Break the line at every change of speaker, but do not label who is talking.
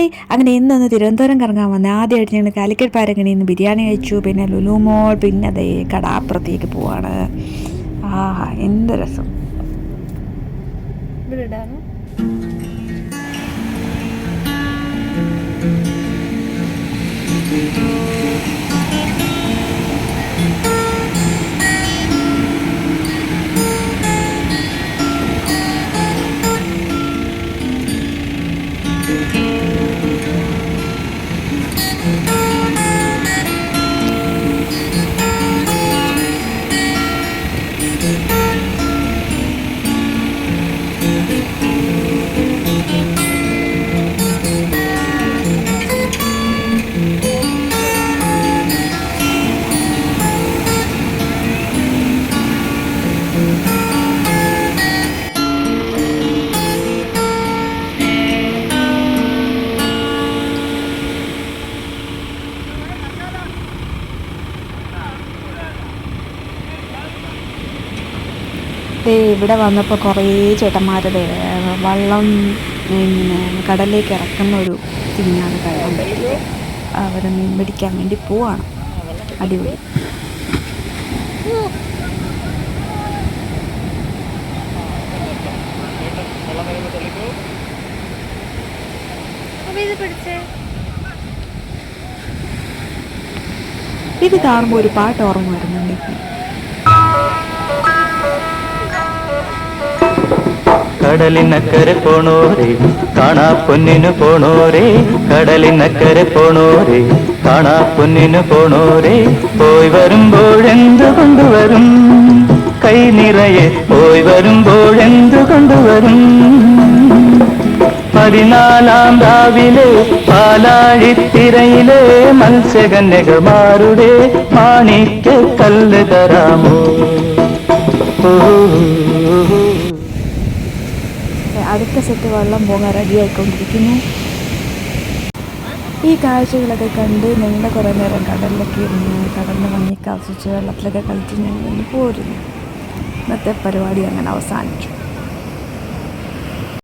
Hi, അങ്ങനെ ഇന്നൊന്ന് തിരുവനന്തപുരം കറങ്ങാൻ വന്നത്. ആദ്യമായിട്ട് ഞങ്ങൾ കാലിക്കറ്റ് പാരഗണിയിൽ നിന്ന് ബിരിയാണി കഴിച്ചു. പിന്നെ ലുലു മോൾ, പിന്നെ അതേ കടാപ്പുറത്തേക്ക് പോവാണ്. ആഹാ, എന്ത് രസം.
ഇവിടെ ഇടാനോ?
ഇവിടെ വന്നപ്പോൾ കുറേ ചേട്ടന്മാരുടെ വള്ളം ഇങ്ങനെ കടലിലേക്ക് ഇറക്കുന്ന ഒരു സീനാണ് കാണാൻ പറ്റിയത്. അവർ മീൻ പിടിക്കാൻ വേണ്ടി പോവാണ്. അടിപൊളി. ഇത് കാണുമ്പോൾ ഒരു പാട്ട് ഓർമ്മ വരുന്നുണ്ട്.
കടലിനക്കരെ പോണോരേ കാണാ പൊന്നിനു പോണോരേ, കടലിനക്കരെ പോണോരേ കാണാ പൊന്നിനു പോണോരേ, പോയി വരുമ്പോഴെന്തു കൊണ്ടുവരും കൈ നിറയെ, പോയി വരുമ്പോഴെന്തു കൊണ്ടുവരും. 14-ാം രാവിലെ പാലാഴിത്തിരയിലെ മത്സ്യകന്യകമാരുടെ മാണിക്യ കല്ല് തരാമോ.
അടുത്ത സെറ്റ് വെള്ളം പോകാൻ റെഡിയായിക്കൊണ്ടിരിക്കുന്നു. ഈ കാഴ്ചകളൊക്കെ കണ്ട് ഞങ്ങളുടെ കുറേ നേരം കടലിലൊക്കെ ഇരുന്ന് കടലിൻ്റെ ഭംഗിയൊക്കെ ആസ്വദിച്ച് വെള്ളത്തിലൊക്കെ കളിച്ച് ഞങ്ങൾ പോരുന്നു. ഇന്നത്തെ പരിപാടി അങ്ങനെ അവസാനിച്ചു.